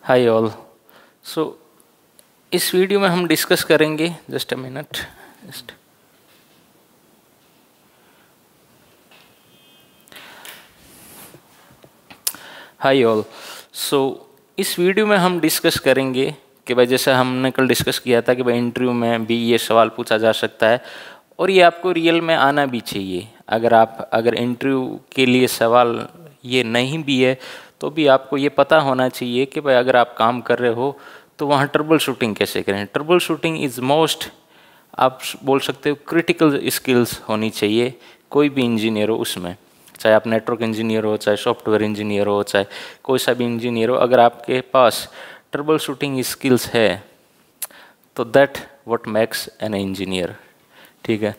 हाय all. So इस video में हम डिस्कस करेंगे, just a minute, just hi all. So इस वीडियो में हम डिस्कस करेंगे कि भाई जैसे हमने कल डिस्कस किया था कि भाई इंटरव्यू में भी ये सवाल पूछा जा सकता है और ये आपको रियल में आना भी चाहिए। अगर इंटरव्यू के लिए सवाल ये नहीं भी है तो भी आपको ये पता होना चाहिए कि भाई अगर आप काम कर रहे हो तो वहाँ ट्रबल शूटिंग कैसे करें। ट्रबल शूटिंग इज़ मोस्ट, आप बोल सकते हो, क्रिटिकल स्किल्स होनी चाहिए कोई भी इंजीनियर हो उसमें, चाहे आप नेटवर्क इंजीनियर हो, चाहे सॉफ्टवेयर इंजीनियर हो, चाहे कोई सा भी इंजीनियर हो। अगर आपके पास ट्रबल शूटिंग स्किल्स है तो that what makes an engineer. ठीक है,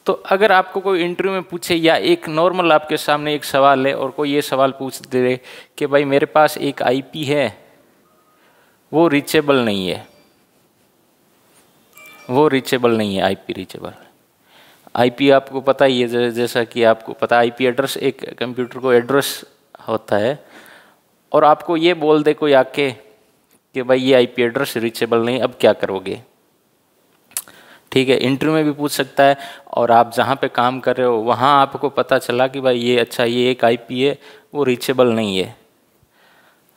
तो अगर आपको कोई इंटरव्यू में पूछे या एक नॉर्मल आपके सामने एक सवाल है और कोई ये सवाल पूछ दे कि भाई मेरे पास एक आईपी है, वो रीचेबल नहीं है, वो रीचेबल नहीं है, आईपी रीचेबल। आईपी आपको पता ही है, जैसा कि आपको पता है आईपी एड्रेस एक कंप्यूटर को एड्रेस होता है, और आपको ये बोल दे कोई आके कि भाई ये आईपी एड्रेस रीचेबल नहीं, अब क्या करोगे। ठीक है, इंटरव्यू में भी पूछ सकता है और आप जहाँ पे काम कर रहे हो वहाँ आपको पता चला कि भाई ये अच्छा ये एक आईपी है वो रीचेबल नहीं है,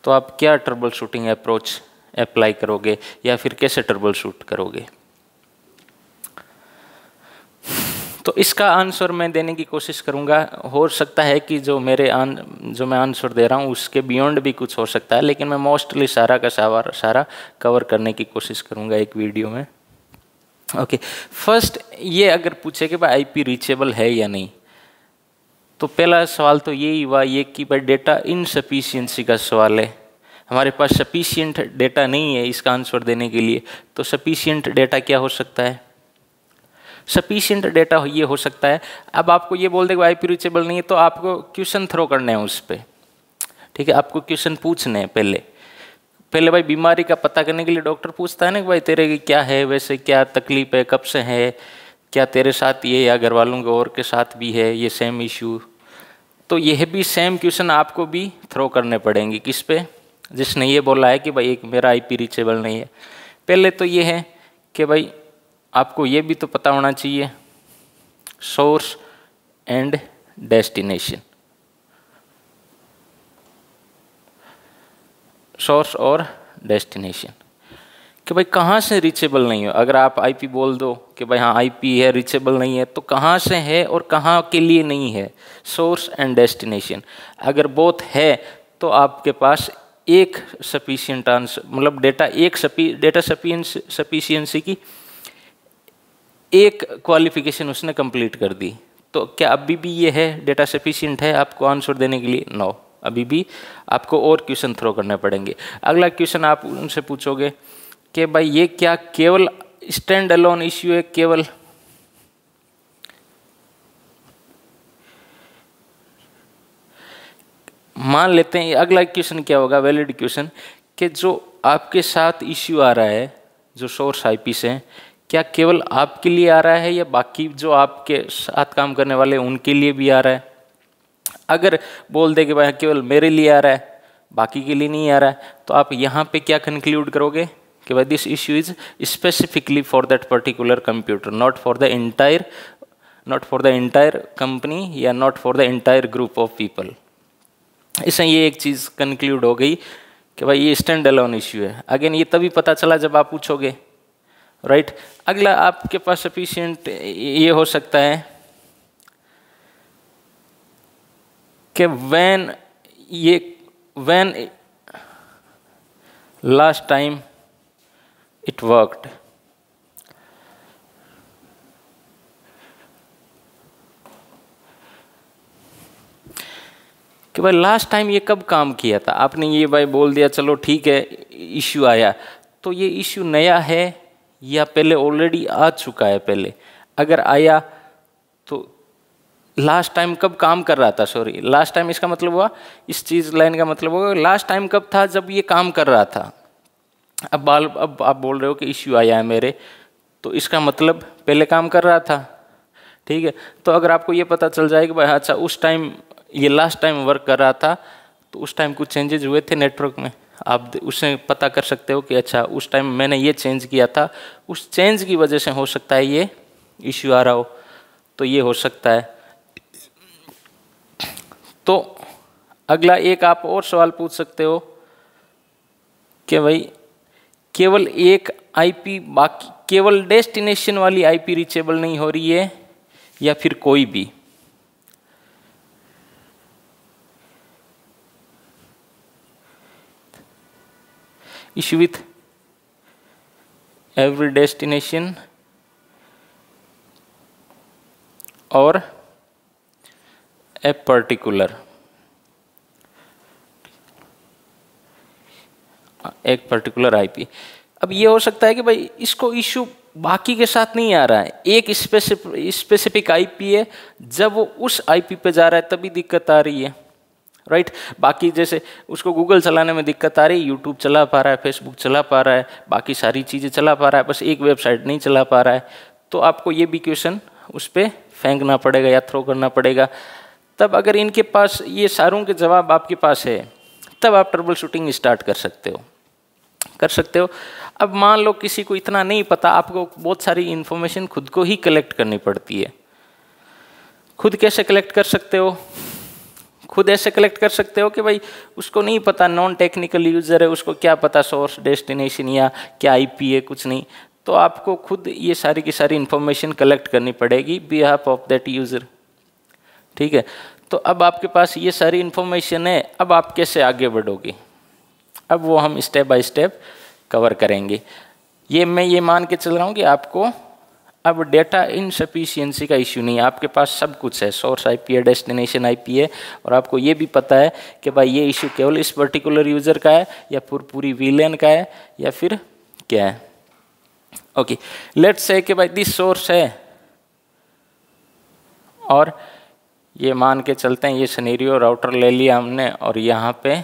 तो आप क्या ट्रबल शूटिंग अप्रोच अप्लाई करोगे या फिर कैसे ट्रबल शूट करोगे। तो इसका आंसर मैं देने की कोशिश करूंगा। हो सकता है कि जो मैं आंसर दे रहा हूँ उसके बियॉन्ड भी कुछ हो सकता है, लेकिन मैं मोस्टली सारा का सारा कवर करने की कोशिश करूंगा एक वीडियो में। ओके, फर्स्ट ये अगर पूछे कि भाई आईपी रीचेबल है या नहीं, तो पहला सवाल तो यही हुआ ये कि भाई डेटा इनसफिशिएंसी का सवाल है, हमारे पास सफिशिएंट डेटा नहीं है इसका आंसर देने के लिए। तो सफिशिएंट डेटा क्या हो सकता है, सफिशिएंट डेटा ये हो सकता है, अब आपको ये बोल दे आईपी रीचेबल नहीं है तो आपको क्वेश्चन थ्रो करने हैं उस पर। ठीक है, आपको क्वेश्चन पूछने हैं पहले भाई बीमारी का पता करने के लिए डॉक्टर पूछता है ना कि भाई तेरे की क्या है, वैसे क्या तकलीफ है, कब से है, क्या तेरे साथ ये या घर वालों के और के साथ भी है ये सेम इश्यू। तो यह भी सेम क्वेश्चन आपको भी थ्रो करने पड़ेंगे किस पे, जिसने ये बोला है कि भाई एक मेरा आईपी रीचेबल नहीं है। पहले तो ये है कि भाई आपको ये भी तो पता होना चाहिए सोर्स एंड डेस्टिनेशन, सोर्स और डेस्टिनेशन, कि भाई कहाँ से रीचेबल नहीं हो। अगर आप आईपी बोल दो कि भाई हाँ आईपी है रीचेबल नहीं है, तो कहाँ से है और कहाँ के लिए नहीं है, सोर्स एंड डेस्टिनेशन। अगर बोथ है तो आपके पास एक सफिशिएंट आंसर, मतलब डेटा सफिशिएंसी की एक क्वालिफिकेशन उसने कंप्लीट कर दी। तो क्या अभी भी ये है डेटा सफिशिएंट है आपको आंसर देने के लिए? नो, अभी भी आपको और क्वेश्चन थ्रो करने पड़ेंगे। अगला क्वेश्चन आप उनसे पूछोगे कि भाई ये क्या केवल स्टैंड अलोन इश्यू है, केवल मान लेते हैं अगला क्वेश्चन क्या होगा, वैलिड क्वेश्चन, कि जो आपके साथ इश्यू आ रहा है जो सोर्स आईपी से, क्या केवल आपके लिए आ रहा है या बाकी जो आपके साथ काम करने वाले उनके लिए भी आ रहा है। अगर बोल दे कि भाई केवल मेरे लिए आ रहा है बाकी के लिए नहीं आ रहा है, तो आप यहाँ पे क्या कंक्लूड करोगे कि भाई this issue is specifically for that particular computer, not for the entire company या not for the entire group of people. इससे ये एक चीज़ कंक्लूड हो गई कि भाई ये स्टैंड अलोन इश्यू है। अगेन ये तभी पता चला जब आप पूछोगे, राइट। अगला आपके पास सफिशिएंट ये हो सकता है कि when last time it worked, कि भाई लास्ट टाइम ये कब काम किया था। आपने ये भाई बोल दिया चलो ठीक है इश्यू आया, तो ये इश्यू नया है या पहले ऑलरेडी आ चुका है। पहले अगर आया तो लास्ट टाइम कब काम कर रहा था, सॉरी लास्ट टाइम इसका मतलब हुआ, इस चीज लाइन का मतलब हुआ लास्ट टाइम कब था, जब ये काम कर रहा था। अब आप बोल रहे हो कि इश्यू आया है मेरे, तो इसका मतलब पहले काम कर रहा था। ठीक है, तो अगर आपको ये पता चल जाए कि भाई अच्छा उस टाइम ये लास्ट टाइम वर्क कर रहा था, तो उस टाइम कुछ चेंजेस हुए थे नेटवर्क में, आप उससे पता कर सकते हो कि अच्छा उस टाइम मैंने ये चेंज किया था, उस चेंज की वजह से हो सकता है ये इश्यू आ रहा हो, तो ये हो सकता है। तो अगला एक आप और सवाल पूछ सकते हो कि भाई केवल एक आईपी, बाकी केवल डेस्टिनेशन वाली आईपी रीचेबल नहीं हो रही है या फिर कोई भी? इश्यू विथ एवरी डेस्टिनेशन और ए पर्टिकुलर, एक पर्टिकुलर आईपी। अब ये हो सकता है कि भाई इसको इश्यू बाकी के साथ नहीं आ रहा है, एक स्पेसिफिक आईपी है, जब वो उस आईपी पे जा रहा है तभी दिक्कत आ रही है, राइट। बाकी जैसे उसको गूगल चलाने में दिक्कत आ रही है, यूट्यूब चला पा रहा है, फेसबुक चला पा रहा है, बाकी सारी चीज़ें चला पा रहा है, बस एक वेबसाइट नहीं चला पा रहा है, तो आपको ये भी क्वेश्चन उस पर फेंकना पड़ेगा या थ्रो करना पड़ेगा। तब अगर इनके पास ये सारों के जवाब आपके पास है, तब आप ट्रबल शूटिंग स्टार्ट कर सकते हो। अब मान लो किसी को इतना नहीं पता, आपको बहुत सारी इन्फॉर्मेशन खुद को ही कलेक्ट करनी पड़ती है। खुद कैसे कलेक्ट कर सकते हो? खुद ऐसे कलेक्ट कर सकते हो कि भाई उसको नहीं पता, नॉन टेक्निकल यूज़र है, उसको क्या पता सोर्स, डेस्टिनेशन या क्या आईपी है, कुछ नहीं। तो आपको खुद ये सारी की सारी इन्फॉर्मेशन कलेक्ट करनी पड़ेगी बिहाफ ऑफ दैट यूज़र, ठीक है। तो अब आपके पास ये सारी इन्फॉर्मेशन है, अब आप कैसे आगे बढ़ोगे? अब वो हम स्टेप बाय स्टेप कवर करेंगे। मैं ये मान के चल रहा हूँ कि आपको अब डेटा इनसफिशिएंसी का इश्यू नहीं है, आपके पास सब कुछ है, सोर्स आईपी है, डेस्टिनेशन आईपी है, और आपको ये भी पता है कि भाई ये इश्यू केवल इस पर्टिकुलर यूज़र का है या पूरी वीलन का है या फिर क्या है। ओके, लेट्स से कि भाई दिस सोर्स है, और ये मान के चलते हैं ये सिनेरियो, राउटर ले लिया हमने, और यहाँ पे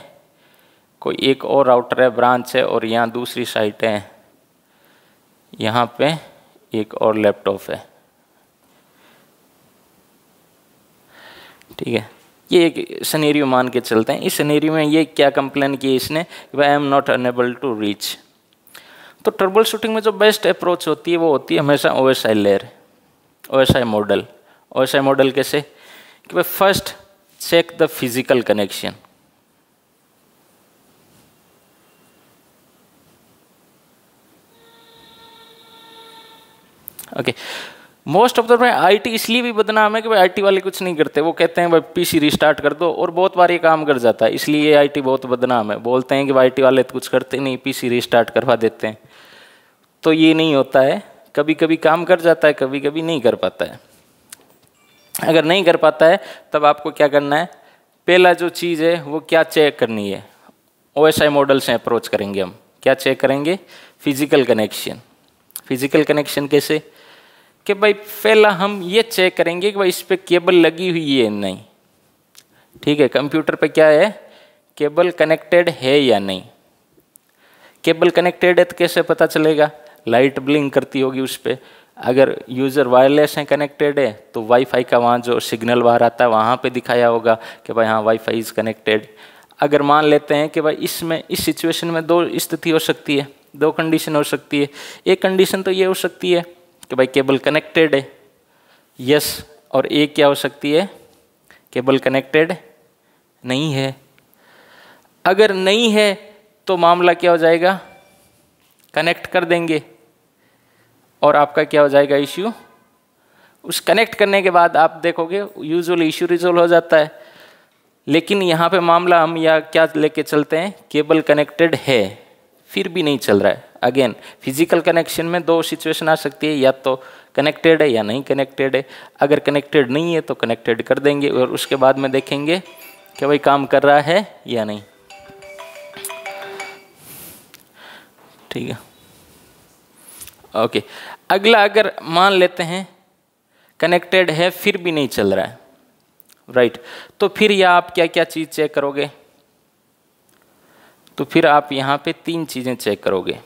कोई एक और राउटर है, ब्रांच है, और यहाँ दूसरी साइट है, यहाँ पे एक और लैपटॉप है, ठीक है। ये एक सिनेरियो मान के चलते हैं। इस सिनेरियो में ये क्या कंप्लेन किया इसने, I am not enable to reach. तो ट्रबल शूटिंग में जो बेस्ट अप्रोच होती है वो होती है हमेशा OSI layer, OSI model. OSI model कैसे कि भाई first check the physical connection, okay. Most of the time IT इसलिए भी बदनाम है कि भाई आईटी वाले कुछ नहीं करते, वो कहते हैं भाई पीसी रिस्टार्ट कर दो, और बहुत बार ये काम कर जाता है, इसलिए आईटी बहुत बदनाम है। बोलते हैं कि भाई आईटी वाले तो कुछ करते नहीं, पीसी रिस्टार्ट करवा देते हैं, तो ये नहीं होता है। कभी कभी काम कर जाता है, कभी कभी नहीं कर पाता है। अगर नहीं कर पाता है तब आपको क्या करना है, पहला जो चीज़ है वो क्या चेक करनी है, OSI मॉडल से अप्रोच करेंगे हम। क्या चेक करेंगे? Physical connection. फिजिकल कनेक्शन कैसे कि भाई पहला हम ये चेक करेंगे कि भाई इस पर केबल लगी हुई है नहीं, ठीक है। कंप्यूटर पे क्या है, केबल कनेक्टेड है या नहीं। केबल कनेक्टेड है तो कैसे पता चलेगा? लाइट ब्लिंक करती होगी उस पर। अगर यूज़र वायरलेस है, कनेक्टेड है, तो वाईफाई का वहाँ जो सिग्नल बाहर आता है वहाँ पे दिखाया होगा कि भाई हाँ वाईफाई इज़ कनेक्टेड। अगर मान लेते हैं कि भाई इसमें इस सिचुएशन में दो स्थिति हो सकती है, दो कंडीशन हो सकती है। एक कंडीशन तो ये हो सकती है कि भाई केबल कनेक्टेड है, यस, और एक क्या हो सकती है, केबल कनेक्टेड नहीं है। अगर नहीं है तो मामला क्या हो जाएगा, कनेक्ट कर देंगे और आपका क्या हो जाएगा इश्यू। उस कनेक्ट करने के बाद आप देखोगे यूजुअली इश्यू रिजोल्व हो जाता है। लेकिन यहाँ पे मामला हम या क्या लेके चलते हैं, केबल कनेक्टेड है फिर भी नहीं चल रहा है। अगेन फिजिकल कनेक्शन में दो सिचुएशन आ सकती है, या तो कनेक्टेड है या नहीं कनेक्टेड है। अगर कनेक्टेड नहीं है तो कनेक्टेड कर देंगे और उसके बाद में देखेंगे कि भाई काम कर रहा है या नहीं, ठीक है। ओके, अगला अगर मान लेते हैं कनेक्टेड है फिर भी नहीं चल रहा है, राइट, तो फिर यह आप क्या क्या चीज़ चेक करोगे, तो फिर आप यहाँ पे तीन चीज़ें चेक करोगे।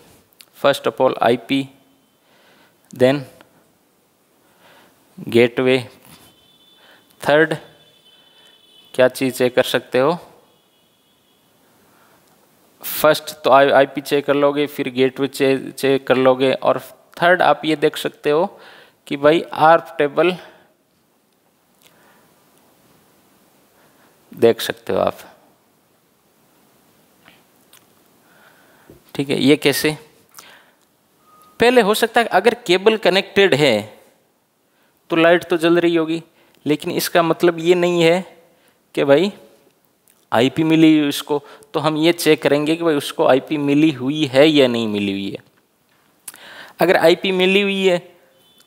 First of all IP, then gateway, third क्या चीज़ चेक कर सकते हो, फर्स्ट तो आईपी चेक कर लोगे, फिर गेटवे चेक कर लोगे, और थर्ड आप ये देख सकते हो कि भाई आर्प टेबल देख सकते हो आप। ठीक है, ये कैसे? पहले हो सकता है अगर केबल कनेक्टेड है तो लाइट तो जल रही होगी, लेकिन इसका मतलब ये नहीं है कि भाई आईपी मिली हुई उसको, तो हम ये चेक करेंगे कि भाई उसको आईपी मिली हुई है या नहीं मिली हुई है। अगर आईपी मिली हुई है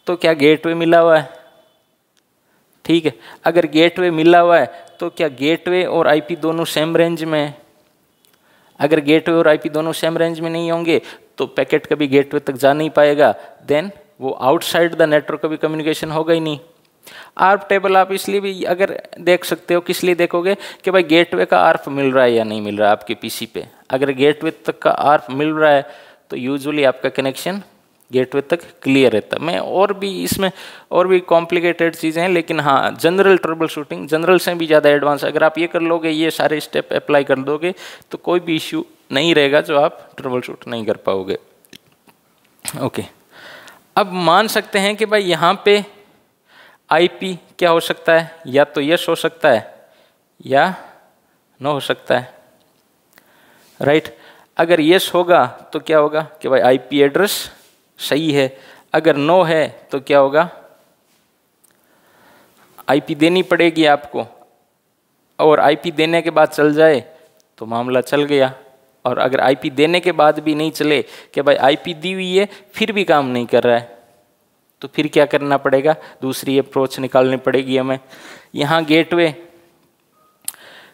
तो क्या गेटवे मिला हुआ है? ठीक है, अगर गेटवे मिला हुआ है तो क्या गेटवे और आईपी दोनों सेम रेंज में है? अगर गेटवे और आईपी दोनों सेम रेंज में नहीं होंगे तो पैकेट कभी गेटवे तक जा नहीं पाएगा, देन वो आउटसाइड द नेटवर्क कभी कम्युनिकेशन होगा ही नहीं। आर्प टेबल आप इसलिए भी अगर देख सकते हो, किस लिए देखोगे कि भाई गेटवे का आर्प मिल रहा है या नहीं मिल रहा है आपके पीसी पे। अगर गेटवे तक का आर्प मिल रहा है तो यूजुअली आपका कनेक्शन गेटवे तक क्लियर रहता है। मैं और भी इसमें और भी कॉम्प्लिकेटेड चीज़ें हैं, लेकिन हाँ जनरल ट्रबल शूटिंग, जनरल से भी ज़्यादा एडवांस अगर आप ये कर लोगे, ये सारे स्टेप अप्लाई कर दोगे तो कोई भी इश्यू नहीं रहेगा जो आप ट्रबल शूट नहीं कर पाओगे। ओके, अब मान सकते हैं कि भाई यहाँ पे आईपी क्या हो सकता है, या तो यस हो सकता है या नो हो सकता है, राइट। अगर यस होगा तो क्या होगा कि भाई आईपी एड्रेस सही है, अगर नो है तो क्या होगा, आईपी देनी पड़ेगी आपको, और आईपी देने के बाद चल जाए तो मामला चल गया। और अगर आईपी देने के बाद भी नहीं चले कि भाई आईपी दी हुई है फिर भी काम नहीं कर रहा है, तो फिर क्या करना पड़ेगा, दूसरी अप्रोच निकालनी पड़ेगी हमें। यहाँ गेटवे,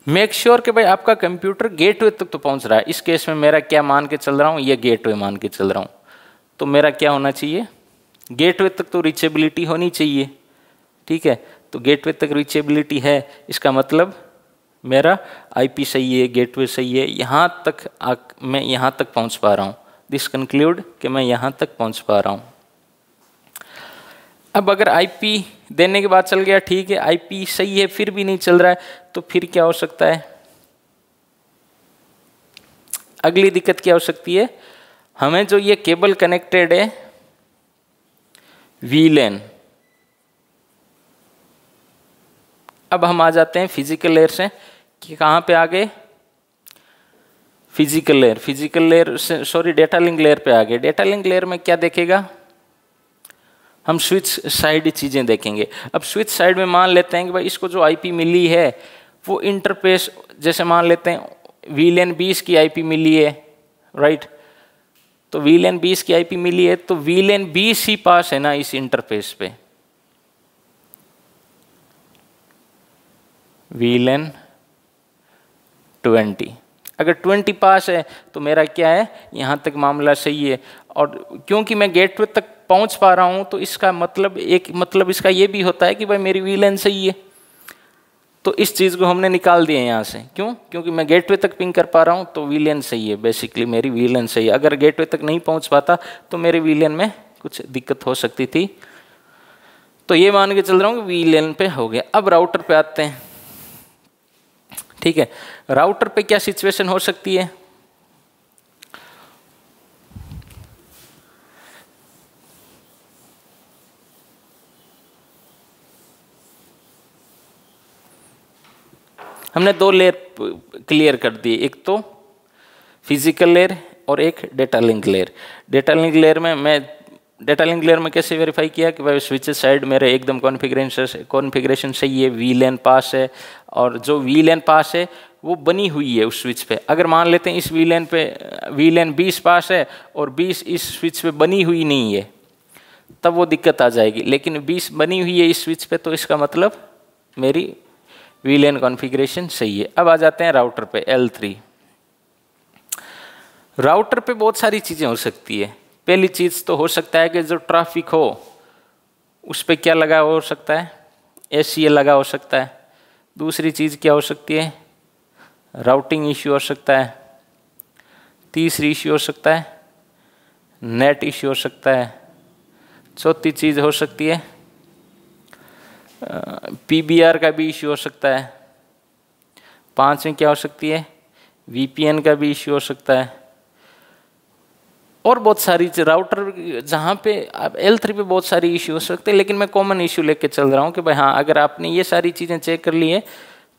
मेक श्योर कि भाई आपका कंप्यूटर गेटवे तक तो पहुँच रहा है। इस केस में मेरा क्या मान के चल रहा हूँ, ये गेटवे मान के चल रहा हूँ, तो मेरा क्या होना चाहिए, गेटवे तक तो रीचेबिलिटी होनी चाहिए। ठीक है, तो गेटवे तक रीचेबिलिटी है, इसका मतलब मेरा आईपी सही है, गेटवे सही है, यहाँ तक मैं यहाँ तक पहुँच पा रहा हूँ। दिस कंक्लूड कि मैं यहाँ तक पहुँच पा रहा हूँ। अब अगर आईपी देने के बाद चल गया, ठीक है, आईपी सही है फिर भी नहीं चल रहा है, तो फिर क्या हो सकता है, अगली दिक्कत क्या हो सकती है, हमें जो ये केबल कनेक्टेड है वीलैन, अब हम आ जाते हैं फिजिकल लेयर से कि कहाँ पे आ गए, फिजिकल लेयर से सॉरी डेटा लिंक लेयर पे आ गए। डेटा लिंक लेयर में क्या देखेगा, हम स्विच साइड चीज़ें देखेंगे। अब स्विच साइड में मान लेते हैं कि भाई इसको जो आईपी मिली है वो इंटरफेस, जैसे मान लेते हैं वीलैन 20 की आईपी मिली है, राइट, तो वीलैन 20 की आईपी मिली है तो वीलैन 20 ही पास है ना इस इंटरफेस पे, वीलैन 20, अगर 20 पास है तो मेरा क्या है, यहाँ तक मामला सही है। और क्योंकि मैं गेटवे तक पहुँच पा रहा हूँ तो इसका मतलब इसका ये भी होता है कि भाई मेरी वीलैन सही है, तो इस चीज़ को हमने निकाल दिया यहाँ से। क्यों? क्योंकि मैं गेटवे तक पिंग कर पा रहा हूँ तो वीलैन सही है, बेसिकली मेरी वीलैन सही है। अगर गेटवे तक नहीं पहुँच पाता तो मेरे वीलैन में कुछ दिक्कत हो सकती थी, तो ये मान के चल रहा हूँ कि वीलैन पे हो गया। अब राउटर पे आते हैं। ठीक है, राउटर पे क्या सिचुएशन हो सकती है, हमने दो लेयर क्लियर कर दी, एक तो फिजिकल लेयर और एक data link layer. Data link layer में कैसे वेरीफाई किया कि भाई स्विचेस साइड मेरे एकदम कॉन्फ़िगरेशन सही है, वीलैन पास है, और जो वीलैन पास है वो बनी हुई है उस स्विच पे। अगर मान लेते हैं इस वीलैन पे वीलैन 20 पास है और 20 इस स्विच पे बनी हुई नहीं है, तब वो दिक्कत आ जाएगी। लेकिन 20 बनी हुई है इस स्विच पे, तो इसका मतलब मेरी वीलैन कॉन्फ़िगरेशन सही है। अब आ जाते हैं राउटर पे, L3। राउटर पे बहुत सारी चीज़ें हो सकती है। पहली चीज़ तो हो सकता है कि जो ट्रैफिक हो उस पर क्या लगा हो सकता है, ACL लगा हो सकता है। दूसरी चीज़ क्या हो सकती है, राउटिंग इश्यू हो सकता है। तीसरी इश्यू हो सकता है नेट इश्यू हो सकता है। चौथी चीज़ हो सकती है PBR का भी इश्यू हो सकता है। पांचवी क्या हो सकती है, वीपीएन का भी इश्यू हो सकता है, और बहुत सारी राउटर जहाँ पे आप L3 पे बहुत सारी इश्यू हो सकते हैं, लेकिन मैं कॉमन इश्यू लेके चल रहा हूँ कि भाई हाँ, अगर आपने ये सारी चीज़ें चेक कर ली है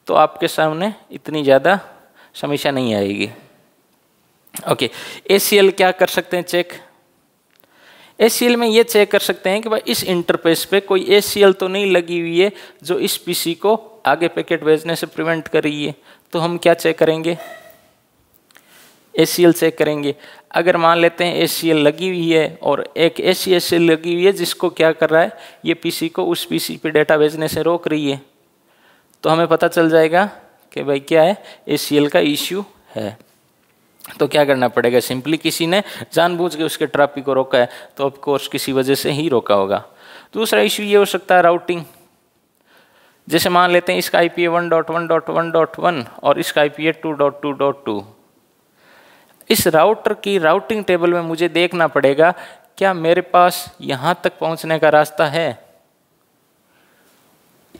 तो आपके सामने इतनी ज़्यादा समस्या नहीं आएगी। ओके, ACL क्या कर सकते हैं चेक? ACL में ये चेक कर सकते हैं कि भाई इस इंटरफेस पे कोई ACL तो नहीं लगी हुई है जो इस पीसी को आगे पैकेट भेजने से प्रिवेंट कर रही है। तो हम क्या चेक करेंगे? ACL चेक करेंगे। अगर मान लेते हैं ACL लगी हुई है और एक ऐसी ACL लगी हुई है जिसको क्या कर रहा है, ये पीसी को उस पीसी पे डेटा भेजने से रोक रही है, तो हमें पता चल जाएगा कि भाई क्या है, ACL का इश्यू है। तो क्या करना पड़ेगा? सिंपली किसी ने जानबूझ के उसके ट्रैफिक को रोका है, तो ऑफ कोर्स किसी वजह से ही रोका होगा। दूसरा इश्यू ये हो सकता है राउटिंग। जैसे मान लेते हैं इसका IP है 1.1.1.1 और इसका IP है 2.2.2। इस राउटर की राउटिंग टेबल में मुझे देखना पड़ेगा क्या मेरे पास यहाँ तक पहुँचने का रास्ता है।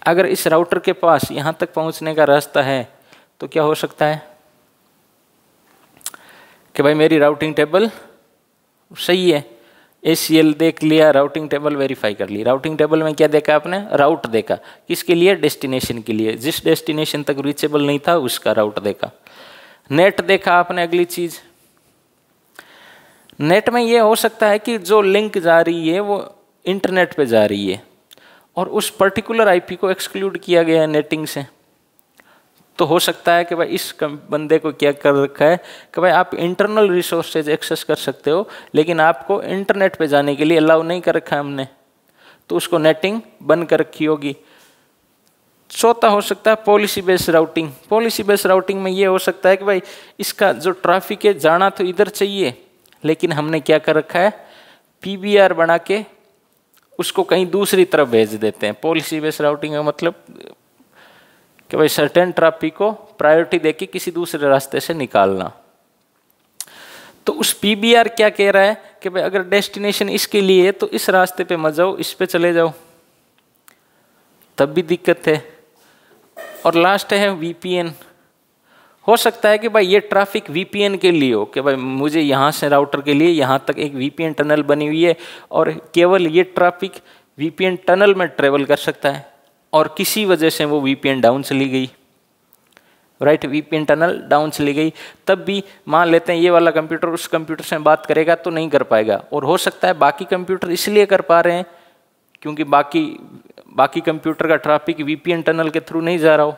अगर इस राउटर के पास यहाँ तक पहुँचने का रास्ता है तो क्या हो सकता है कि भाई मेरी राउटिंग टेबल सही है। ACL देख लिया, राउटिंग टेबल वेरीफाई कर ली। राउटिंग टेबल में क्या देखा आपने? राउट देखा। किसके लिए? डेस्टिनेशन के लिए। जिस डेस्टिनेशन तक रीचेबल नहीं था उसका राउट देखा। नेट देखा आपने। अगली चीज, नेट में ये हो सकता है कि जो लिंक जा रही है वो इंटरनेट पे जा रही है और उस पर्टिकुलर IP को एक्सक्लूड किया गया है नेटिंग से। तो हो सकता है कि भाई इस बंदे को क्या कर रखा है कि भाई आप इंटरनल रिसोर्सेज एक्सेस कर सकते हो, लेकिन आपको इंटरनेट पे जाने के लिए अलाउ नहीं कर रखा है हमने, तो उसको नेटिंग बंद कर रखी होगी। चौथा हो सकता है policy based routing. Policy based routing में ये हो सकता है कि भाई इसका जो ट्रैफिक है जाना तो इधर चाहिए, लेकिन हमने क्या कर रखा है, PBR बना के उसको कहीं दूसरी तरफ भेज देते हैं। पॉलिसी बेस्ड राउटिंग का मतलब कि भाई सर्टेन ट्रैफिक को प्रायोरिटी देके किसी दूसरे रास्ते से निकालना। तो उस PBR क्या कह रहा है कि भाई अगर डेस्टिनेशन इसके लिए है तो इस रास्ते पे मत जाओ, इस पे चले जाओ, तब भी दिक्कत है। और लास्ट है VPN। हो सकता है कि भाई ये ट्रैफिक VPN के लिए हो कि भाई मुझे यहाँ से राउटर के लिए यहाँ तक एक VPN टनल बनी हुई है और केवल ये ट्रैफिक VPN टनल में ट्रेवल कर सकता है और किसी वजह से वो VPN डाउन चली गई, राइट, VPN टनल डाउन चली गई, तब भी मान लेते हैं ये वाला कंप्यूटर उस कंप्यूटर से बात करेगा तो नहीं कर पाएगा। और हो सकता है बाकी कंप्यूटर इसलिए कर पा रहे हैं क्योंकि बाकी कंप्यूटर का ट्रैफिक VPN टनल के थ्रू नहीं जा रहा हो,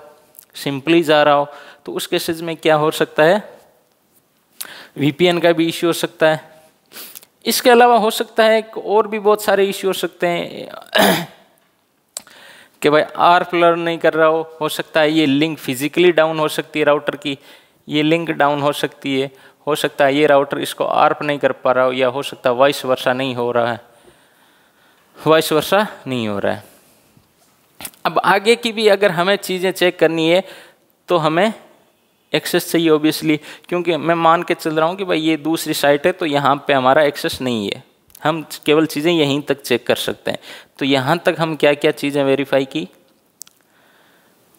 सिंपली जा रहा हो। तो उस केसेस में क्या हो सकता है, VPN का भी इश्यू हो सकता है। इसके अलावा हो सकता है और भी बहुत सारे इश्यू हो सकते हैं कि भाई ARP लर्न नहीं कर रहा हो सकता है ये लिंक फिजिकली डाउन हो सकती है, राउटर की ये लिंक डाउन हो सकती है, हो सकता है ये राउटर इसको ARP नहीं कर पा रहा हो, या हो सकता है वाइस वर्सा नहीं हो रहा है, वाइस वर्सा नहीं हो रहा है। अब आगे की भी अगर हमें चीज़ें चेक करनी है तो हमें एक्सेस चाहिए ऑब्वियसली, क्योंकि मैं मान के चल रहा हूँ कि भाई ये दूसरी साइट है तो यहाँ पे हमारा एक्सेस नहीं है, हम केवल चीज़ें यहीं तक चेक कर सकते हैं। तो यहाँ तक हम क्या क्या चीज़ें वेरीफाई की,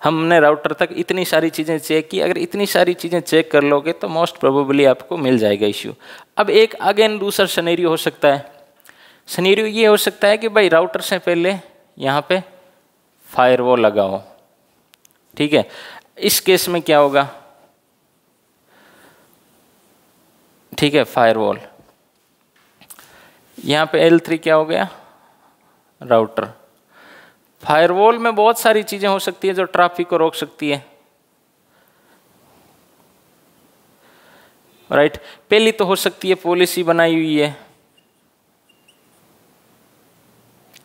हमने राउटर तक इतनी सारी चीज़ें चेक की। अगर इतनी सारी चीज़ें चेक कर लोगे तो मोस्ट प्रोबेबली आपको मिल जाएगा इश्यू। अब एक अगेन दूसरा सिनेरियो हो सकता है, सिनेरियो ये हो सकता है कि भाई राउटर से पहले यहाँ पे फायरवॉल लगाओ, ठीक है। इस केस में क्या होगा, ठीक है, फायरवॉल, यहाँ पे L3 क्या हो गया, राउटर। फायरवॉल में बहुत सारी चीजें हो सकती है जो ट्रैफिक को रोक सकती है, राइट। पहली तो हो सकती है पॉलिसी बनाई हुई है,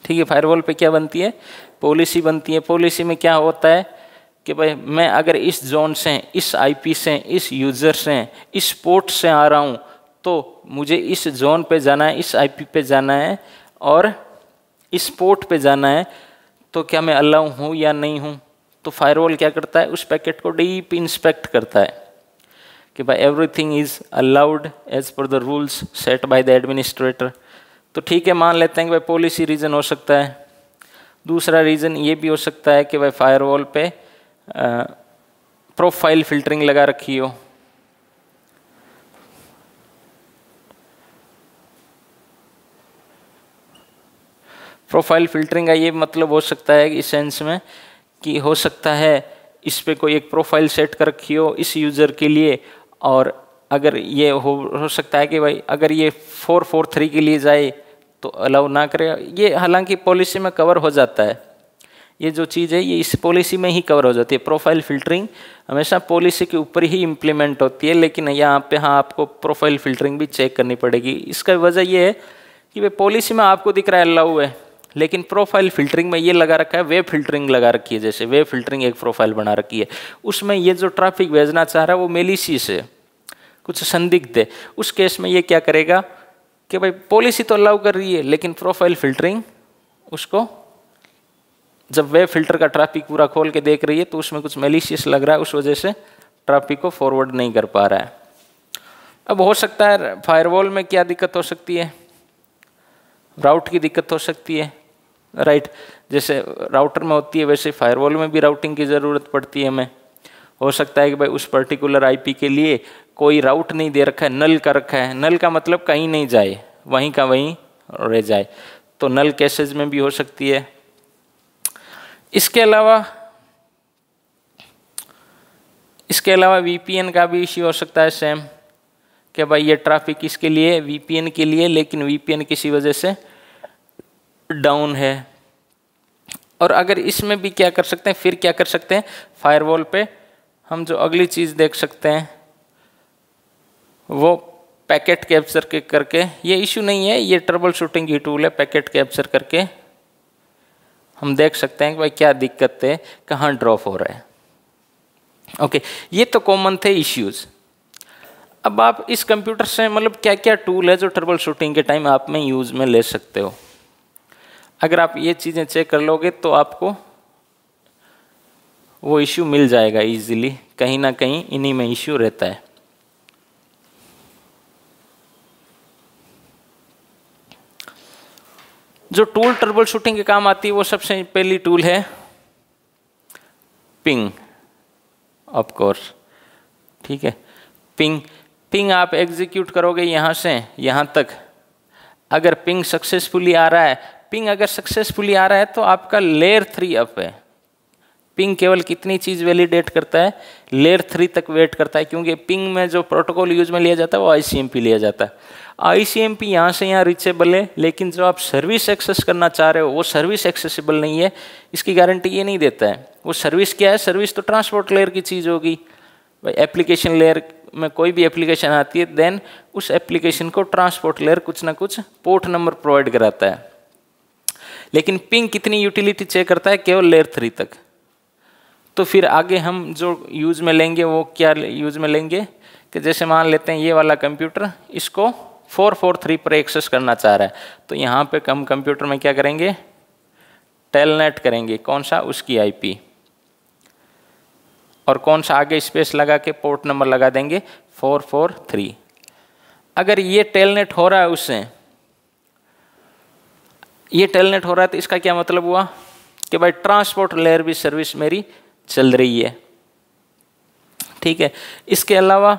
ठीक है। फायरवॉल पे क्या बनती है, पॉलिसी बनती है। पॉलिसी में क्या होता है कि भाई मैं अगर इस जोन से, इस IP से, इस यूजर से, इस पोर्ट से आ रहा हूँ तो मुझे इस जोन पे जाना है, इस IP पे जाना है और इस पोर्ट पे जाना है, तो क्या मैं अलाउ हूँ या नहीं हूँ। तो फायरवॉल क्या करता है, उस पैकेट को डीप इंस्पेक्ट करता है कि भाई everything is allowed as per the rules set by the administrator. तो ठीक है, मान लेते हैं कि भाई पॉलिसी रीजन हो सकता है। दूसरा रीज़न ये भी हो सकता है कि भाई फायरवॉल पे प्रोफाइल फिल्टरिंग लगा रखी हो, प्रोफाइल फिल्टरिंग का ये मतलब हो सकता है इस सेंस में कि हो सकता है इस पे कोई एक प्रोफाइल सेट कर रखी हो इस यूज़र के लिए, और अगर ये हो सकता है कि भाई अगर ये 443 के लिए जाए तो अलाउ ना करे। ये हालांकि पॉलिसी में कवर हो जाता है, ये जो चीज़ है ये इस पॉलिसी में ही कवर हो जाती है। प्रोफाइल फिल्टरिंग हमेशा पॉलिसी के ऊपर ही इम्प्लीमेंट होती है, लेकिन यहाँ पे हाँ आपको प्रोफाइल फिल्टरिंग भी चेक करनी पड़ेगी। इसका वजह ये है कि भाई पॉलिसी में आपको दिख रहा है अलाउ है, लेकिन प्रोफाइल फिल्टरिंग में ये लगा रखा है, वेब फिल्टरिंग लगा रखी है। जैसे वेब फिल्टरिंग एक प्रोफाइल बना रखी है, उसमें ये जो ट्रैफिक भेजना चाह रहा है वो मेलिशियस है, कुछ संदिग्ध है। उस केस में ये क्या करेगा कि भाई पॉलिसी तो अलाउ कर रही है, लेकिन प्रोफाइल फिल्टरिंग उसको जब वेब फिल्टर का ट्रैफिक पूरा खोल के देख रही है तो उसमें कुछ मेलिशियस लग रहा है, उस वजह से ट्रैफिक को फॉरवर्ड नहीं कर पा रहा है। अब हो सकता है फायरवॉल में क्या दिक्कत हो सकती है, राउट की दिक्कत हो सकती है, राइट। जैसे राउटर में होती है वैसे फायरवॉल में भी राउटिंग की ज़रूरत पड़ती है हमें। हो सकता है कि भाई उस पर्टिकुलर आईपी के लिए कोई राउट नहीं दे रखा है, नल का रखा है। नल का मतलब कहीं नहीं जाए, वहीं का वहीं रह जाए, तो नल केसेज में भी हो सकती है। इसके अलावा वीपीएन का भी इश्यू हो सकता है सेम, कि भाई ये ट्रैफिक इसके लिए वीपीएन के लिए, लेकिन वीपीएन किसी वजह से डाउन है। और अगर इसमें भी क्या कर सकते हैं, फिर क्या कर सकते हैं, फायरवॉल पे हम जो अगली चीज़ देख सकते हैं वो पैकेट कैप्चर के करके, ये इशू नहीं है, ये ट्रबल शूटिंग की टूल है। पैकेट कैप्चर करके हम देख सकते हैं कि भाई क्या दिक्कत है, कहाँ ड्रॉप हो रहा है। ओके, ये तो कॉमन थे इश्यूज। अब आप इस कंप्यूटर से मतलब क्या क्या टूल है जो ट्रबल शूटिंग के टाइम आप में यूज में ले सकते हो। अगर आप ये चीज़ें चेक कर लोगे तो आपको वो इश्यू मिल जाएगा इजीली, कहीं ना कहीं इन्हीं में इश्यू रहता है। जो टूल ट्रबल शूटिंग के काम आती है वो सबसे पहली टूल है पिंग, ऑफ कोर्स, ठीक है। पिंग आप एग्जीक्यूट करोगे यहाँ से यहाँ तक, अगर पिंग सक्सेसफुली आ रहा है, पिंग अगर सक्सेसफुली आ रहा है तो आपका लेयर 3 अप है। पिंग केवल कितनी चीज़ वैलिडेट करता है, लेयर 3 तक वेट करता है, क्योंकि पिंग में जो प्रोटोकॉल यूज में लिया जाता है वो आईसीएमपी लिया जाता है। आईसीएमपी यहाँ से यहाँ रीचेबल है, लेकिन जो आप सर्विस एक्सेस करना चाह रहे हो वो सर्विस एक्सेसिबल नहीं है। इसकी गारंटी ये नहीं देता है। वो सर्विस क्या है, सर्विस तो ट्रांसपोर्ट लेयर की चीज़ होगी। भाई एप्लीकेशन लेयर में कोई भी एप्लीकेशन आती है, देन उस एप्लीकेशन को ट्रांसपोर्ट लेयर कुछ ना कुछ पोर्ट नंबर प्रोवाइड कराता है। लेकिन पिंग कितनी यूटिलिटी चेक करता है, केवल लेयर 3 तक। तो फिर आगे हम जो यूज़ में लेंगे वो क्या यूज़ में लेंगे कि जैसे मान लेते हैं ये वाला कंप्यूटर इसको 443 पर एक्सेस करना चाह रहा है, तो यहाँ पे हम कंप्यूटर में क्या करेंगे, टेलनेट करेंगे। कौन सा, उसकी आईपी, और कौन सा आगे स्पेस लगा के पोर्ट नंबर लगा देंगे 443। अगर ये टेलनेट हो रहा है उससे, ये टेलनेट हो रहा है तो इसका क्या मतलब हुआ कि भाई ट्रांसपोर्ट लेयर भी सर्विस मेरी चल रही है, ठीक है। इसके अलावा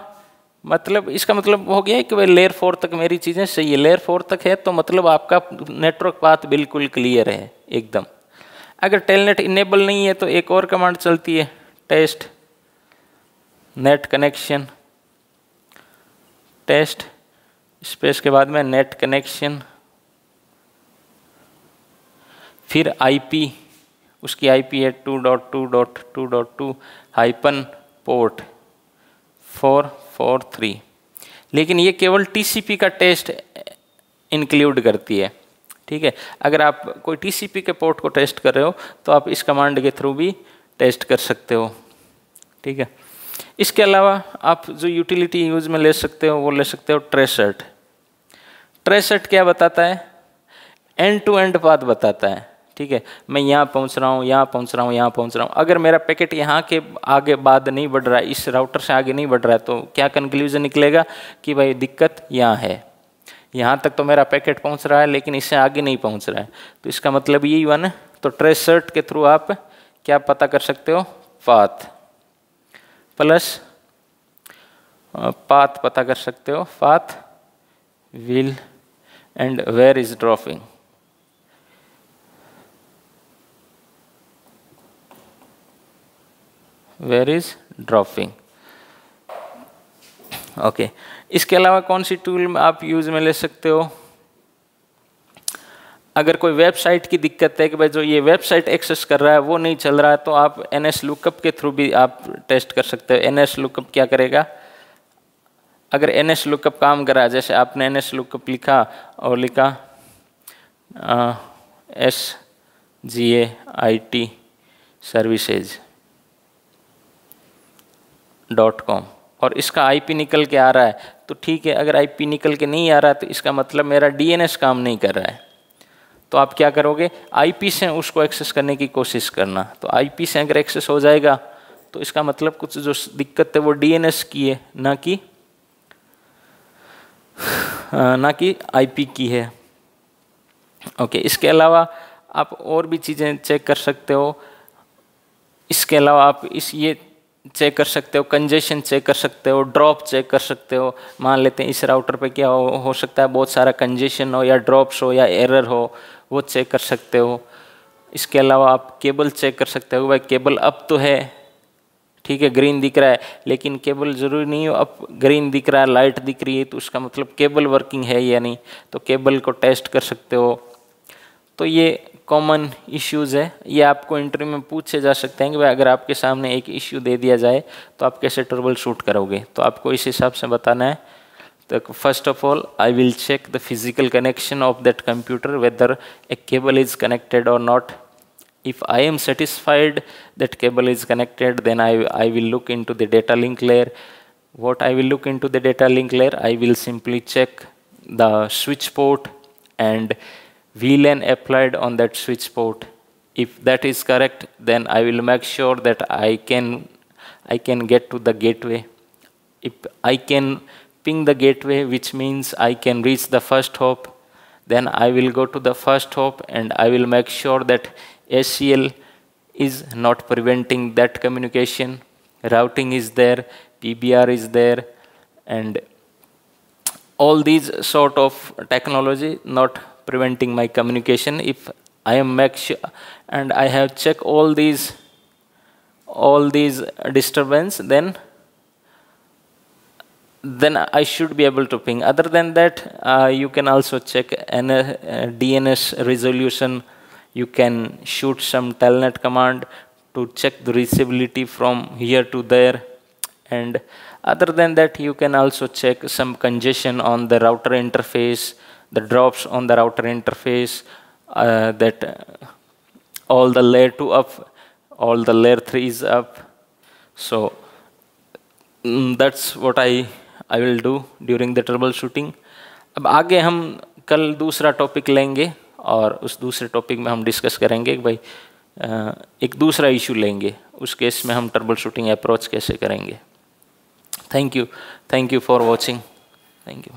मतलब इसका मतलब हो गया है कि भाई लेयर 4 तक मेरी चीज़ें सही है। लेयर 4 तक है तो मतलब आपका नेटवर्क पाथ बिल्कुल क्लियर है एकदम। अगर टेलनेट इनेबल नहीं है तो एक और कमांड चलती है, test net connection, test space के बाद में नेट कनेक्शन, फिर आईपी, उसकी आईपी है 2.2.2.2 हाइपन पोर्ट 443। लेकिन ये केवल टीसीपी का टेस्ट इंक्लूड करती है, ठीक है। अगर आप कोई टीसीपी के पोर्ट को टेस्ट कर रहे हो तो आप इस कमांड के थ्रू भी टेस्ट कर सकते हो, ठीक है। इसके अलावा आप जो यूटिलिटी यूज में ले सकते हो वो ले सकते हो ट्रेसर्ट। ट्रेसर्ट क्या बताता है, एंड टू एंड पाथ बताता है, ठीक है। मैं यहाँ पहुँच रहा हूँ, यहाँ पहुँच रहा हूँ, यहाँ पहुँच रहा हूँ। अगर मेरा पैकेट यहाँ के आगे बाद नहीं बढ़ रहा है, इस राउटर से आगे नहीं बढ़ रहा है, तो क्या कंक्लूजन निकलेगा कि भाई दिक्कत यहाँ है। यहाँ तक तो मेरा पैकेट पहुँच रहा है लेकिन इससे आगे नहीं पहुँच रहा है, तो इसका मतलब यही हुआ ना। तो ट्रेसर्ट के थ्रू आप क्या पता कर सकते हो, पाथ प्लस पाथ पता कर सकते हो, path will and where is dropping, where is dropping. Okay, इसके अलावा कौन सी टूल आप यूज में ले सकते हो? अगर कोई वेबसाइट की दिक्कत है कि भाई जो ये वेबसाइट एक्सेस कर रहा है वो नहीं चल रहा है, तो आप NS लुकअप के थ्रू भी आप टेस्ट कर सकते हो। NS लुकअप क्या करेगा? अगर NS लुकअप काम कर रहा है, जैसे आपने NS लुकअप लिखा और लिखा SGAIT services.com और इसका IP निकल के आ रहा है तो ठीक है। अगर IP निकल के नहीं आ रहा है तो इसका मतलब मेरा DNS काम नहीं कर रहा है। तो आप क्या करोगे? IP से उसको एक्सेस करने की कोशिश करना। तो IP से अगर एक्सेस हो जाएगा तो इसका मतलब कुछ जो दिक्कत है वो DNS की है, ना कि IP की है। ओके, इसके अलावा आप और भी चीज़ें चेक कर सकते हो। इसके अलावा आप ये चेक कर सकते हो, कंजेशन चेक कर सकते हो, ड्रॉप चेक कर सकते हो। मान लेते हैं इस राउटर पे क्या हो सकता है, बहुत सारा कंजेशन हो या ड्रॉप्स हो या एरर हो, वो चेक कर सकते हो। इसके अलावा आप केबल चेक कर सकते हो, भाई केबल अप तो है, ठीक है, ग्रीन दिख रहा है, लेकिन केबल ज़रूरी नहीं हो अब ग्रीन दिख रहा है, लाइट दिख रही है तो उसका मतलब केबल वर्किंग है या नहीं, तो केबल को टेस्ट कर सकते हो। तो ये कॉमन इश्यूज़ है, ये आपको इंटरव्यू में पूछे जा सकते हैं कि भाई अगर आपके सामने एक इश्यू दे दिया जाए तो आप कैसे ट्रबल शूट करोगे। तो आपको इस हिसाब से बताना है। तो first of all I will check the physical connection of that computer, whether a cable is connected और not. If I am satisfied that cable is connected, then I will look into the data link layer. What I will look into the data link layer, I will simply check the switch port and VLAN applied on that switch port. If that is correct, then I will make sure that I can get to the gateway. If I can ping the gateway, which means I can reach the first hop, then I will go to the first hop and I will make sure that ACL is not preventing that communication, routing is there, PBR is there, and all these sort of technology not preventing my communication. If I am make sure and I have checked all these disturbance, then I should be able to ping. Other than that, you can also check DNS resolution. You can shoot some telnet command to check the reachability from here to there. And other than that, you can also check some congestion on the router interface, the drops on the router interface, that all the layer 2 up, all the layer 3 is up. So that's what I will do during the troubleshooting. अब आगे हम कल दूसरा topic लेंगे और उस दूसरे topic में हम डिस्कस करेंगे कि भाई एक दूसरा इशू लेंगे, उस केस में हम ट्रबल शूटिंग अप्रोच कैसे करेंगे। Thank you for watching. Thank you.